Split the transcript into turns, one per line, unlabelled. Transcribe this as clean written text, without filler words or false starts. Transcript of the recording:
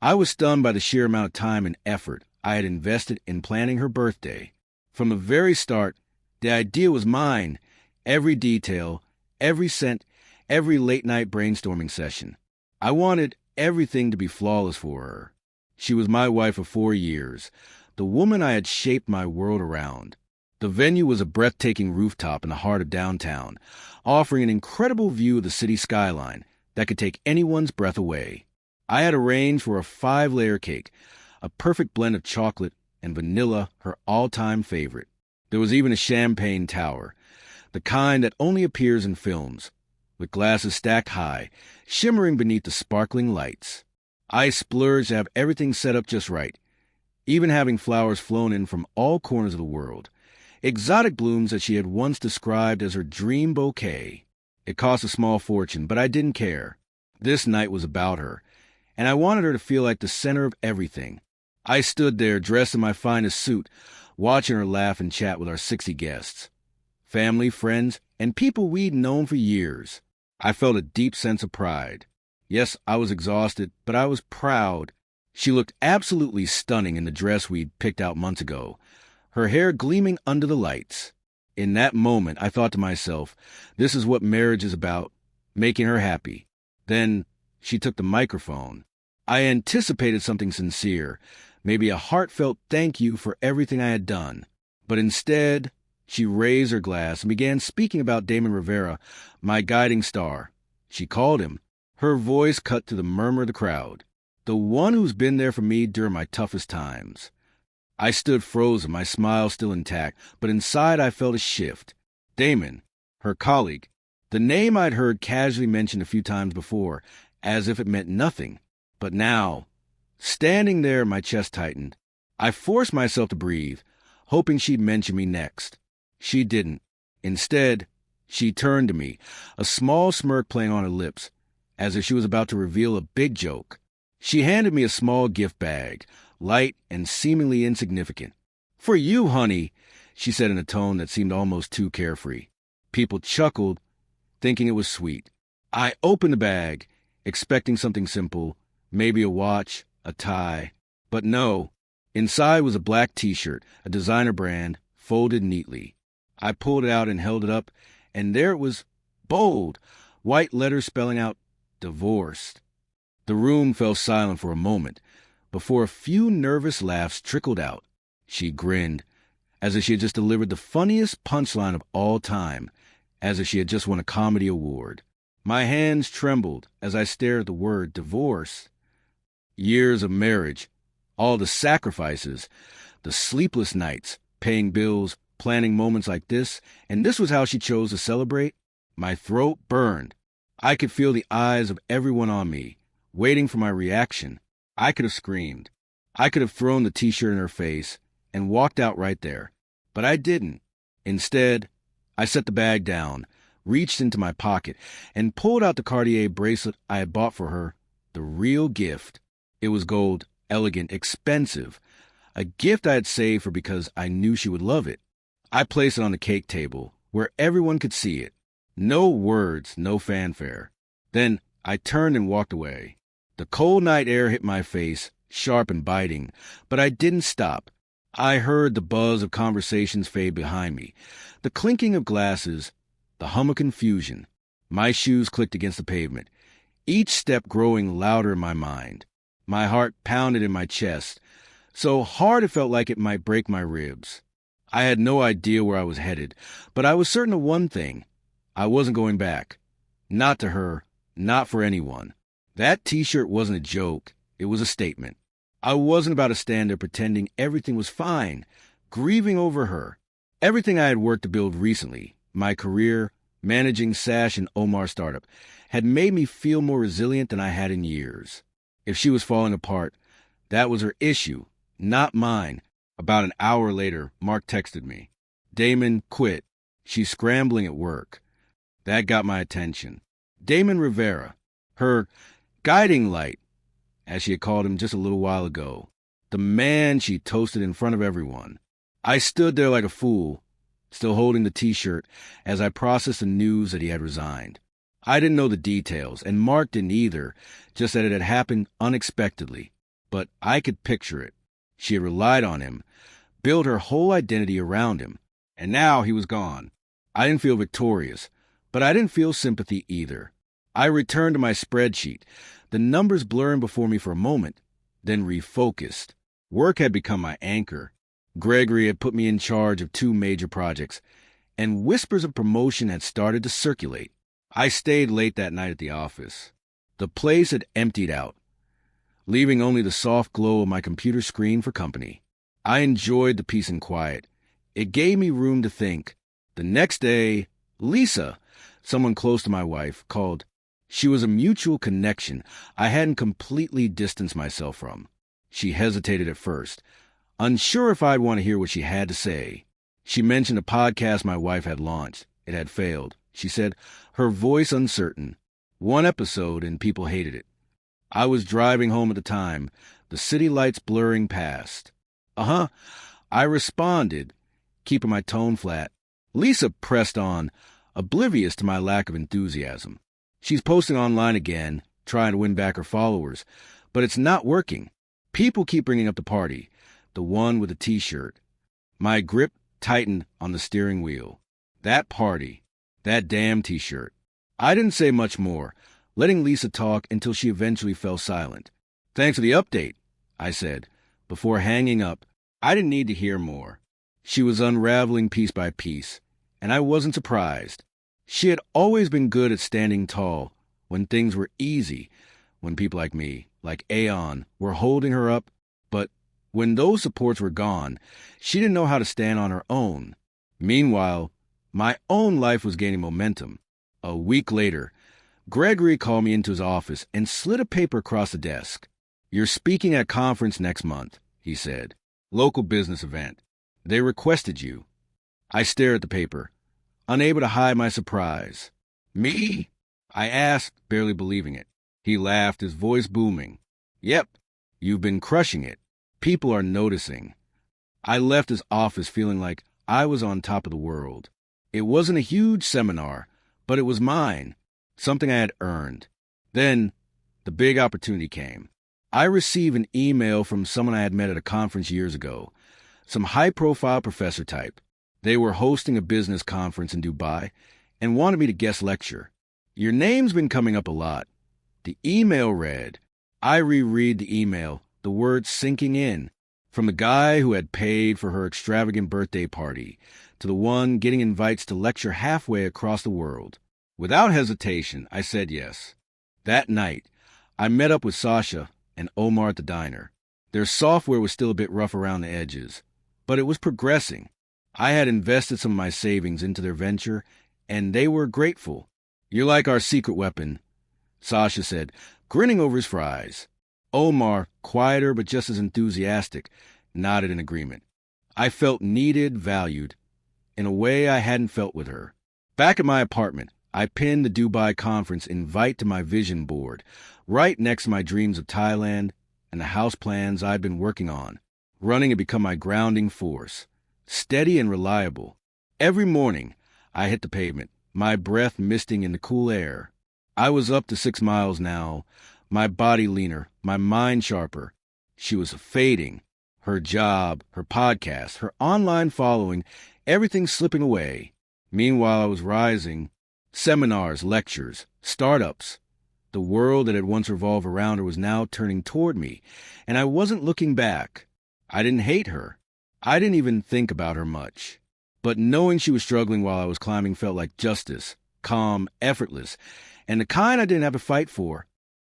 I was stunned by the sheer amount of time and effort I had invested in planning her birthday. From the very start, the idea was mine. Every detail, every scent, every late-night brainstorming session. I wanted everything to be flawless for her. She was my wife of 4 years, the woman I had shaped my world around. The venue was a breathtaking rooftop in the heart of downtown, offering an incredible view of the city skyline that could take anyone's breath away. I had arranged for a 5-layer cake, a perfect blend of chocolate and vanilla, her all-time favorite. There was even a champagne tower, the kind that only appears in films, with glasses stacked high, shimmering beneath the sparkling lights. I splurged to have everything set up just right, even having flowers flown in from all corners of the world, exotic blooms that she had once described as her dream bouquet. It cost a small fortune, but I didn't care. This night was about her, and I wanted her to feel like the center of everything. I stood there dressed in my finest suit, watching her laugh and chat with our 60 guests. Family, friends, and people we'd known for years. I felt a deep sense of pride. Yes, I was exhausted, but I was proud. She looked absolutely stunning in the dress we'd picked out months ago, her hair gleaming under the lights. In that moment, I thought to myself, this is what marriage is about, making her happy. Then she took the microphone. I anticipated something sincere, maybe a heartfelt thank you for everything I had done. But instead, she raised her glass and began speaking about Damon Rivera, my guiding star. She called him. Her voice cut through the murmur of the crowd. The one who's been there for me during my toughest times. I stood frozen, my smile still intact, but inside I felt a shift. Damon, her colleague, the name I'd heard casually mentioned a few times before, as if it meant nothing. But now, standing there, my chest tightened. I forced myself to breathe, hoping she'd mention me next. She didn't. Instead, she turned to me, a small smirk playing on her lips, as if she was about to reveal a big joke. She handed me a small gift bag, light and seemingly insignificant. "For you, honey," she said in a tone that seemed almost too carefree. People chuckled, thinking it was sweet. I opened the bag, expecting something simple, maybe a watch, a tie. But no, inside was a black T-shirt, a designer brand, folded neatly. I pulled it out and held it up, and there it was, bold, white letters spelling out, "Divorced." The room fell silent for a moment, before a few nervous laughs trickled out. She grinned, as if she had just delivered the funniest punchline of all time, as if she had just won a comedy award. My hands trembled as I stared at the word divorce. Years of marriage, all the sacrifices, the sleepless nights, paying bills, planning moments like this, and this was how she chose to celebrate? My throat burned. I could feel the eyes of everyone on me, waiting for my reaction. I could have screamed. I could have thrown the T-shirt in her face and walked out right there. But I didn't. Instead, I set the bag down, reached into my pocket, and pulled out the Cartier bracelet I had bought for her, the real gift. It was gold, elegant, expensive, a gift I had saved for because I knew she would love it. I placed it on the cake table, where everyone could see it. No words, no fanfare. Then I turned and walked away. The cold night air hit my face, sharp and biting, but I didn't stop. I heard the buzz of conversations fade behind me, the clinking of glasses, the hum of confusion. My shoes clicked against the pavement, each step growing louder in my mind. My heart pounded in my chest, so hard it felt like it might break my ribs. I had no idea where I was headed, but I was certain of one thing. I wasn't going back. Not to her, not for anyone. That T-shirt wasn't a joke. It was a statement. I wasn't about to stand there pretending everything was fine, grieving over her. Everything I had worked to build recently, my career, managing Sash and Omar's startup, had made me feel more resilient than I had in years. If she was falling apart, that was her issue, not mine. About an hour later, Mark texted me. "Damon quit. She's scrambling at work." That got my attention. Damon Rivera, her guiding light, as she had called him just a little while ago. The man she toasted in front of everyone. I stood there like a fool, still holding the T-shirt, as I processed the news that he had resigned. I didn't know the details, and Mark didn't either, just that it had happened unexpectedly. but I could picture it. She had relied on him, built her whole identity around him, and now he was gone. I didn't feel victorious, but I didn't feel sympathy either. I returned to my spreadsheet, the numbers blurring before me for a moment, then refocused. Work had become my anchor. Gregory had put me in charge of 2 major projects, and whispers of promotion had started to circulate. I stayed late that night at the office. The place had emptied out, leaving only the soft glow of my computer screen for company. I enjoyed the peace and quiet. It gave me room to think. The next day, Lisa, someone close to my wife, called. She was a mutual connection I hadn't completely distanced myself from. She hesitated at first, unsure if I'd want to hear what she had to say. She mentioned a podcast my wife had launched. It had failed, she said, her voice uncertain. 1 episode and people hated it. I was driving home at the time, the city lights blurring past. Uh-huh, I responded, keeping my tone flat. Lisa pressed on, oblivious to my lack of enthusiasm. She's posting online again, trying to win back her followers, but it's not working. People keep bringing up the party, the one with the T-shirt. My grip tightened on the steering wheel. That party, that damn T-shirt. I didn't say much more, letting Lisa talk until she eventually fell silent. Thanks for the update, I said. Before hanging up, I didn't need to hear more. She was unraveling piece by piece, and I wasn't surprised. She had always been good at standing tall when things were easy, when people like me, like Aeon, were holding her up, but when those supports were gone, she didn't know how to stand on her own. Meanwhile, my own life was gaining momentum. A week later, Gregory called me into his office and slid a paper across the desk. You're speaking at a conference next month, he said. Local business event. They requested you. I stared at the paper, unable to hide my surprise. Me? I asked, barely believing it. He laughed, his voice booming. Yep, you've been crushing it. People are noticing. I left his office feeling like I was on top of the world. It wasn't a huge seminar, but it was mine, something I had earned. Then, the big opportunity came. I received an email from someone I had met at a conference years ago, some high-profile professor type. They were hosting a business conference in Dubai and wanted me to guest lecture. Your name's been coming up a lot. The email read. I reread the email, the words sinking in, from the guy who had paid for her extravagant birthday party to the one getting invites to lecture halfway across the world. Without hesitation, I said yes. That night, I met up with Sasha and Omar at the diner. Their software was still a bit rough around the edges, but it was progressing. I had invested some of my savings into their venture, and they were grateful. You're like our secret weapon, Sasha said, grinning over his fries. Omar, quieter but just as enthusiastic, nodded in agreement. I felt needed, valued, in a way I hadn't felt with her. Back at my apartment, I pinned the Dubai conference invite to my vision board, right next to my dreams of Thailand and the house plans I'd been working on. Running had become my grounding force, steady and reliable. Every morning, I hit the pavement, my breath misting in the cool air. I was up to 6 miles now, my body leaner, my mind sharper. She was fading. Her job, her podcast, her online following, everything slipping away. Meanwhile, I was rising. Seminars, lectures, startups. The world that had once revolved around her was now turning toward me, and I wasn't looking back. I didn't hate her. I didn't even think about her much. But knowing she was struggling while I was climbing felt like justice, calm, effortless, and the kind I didn't have to fight for.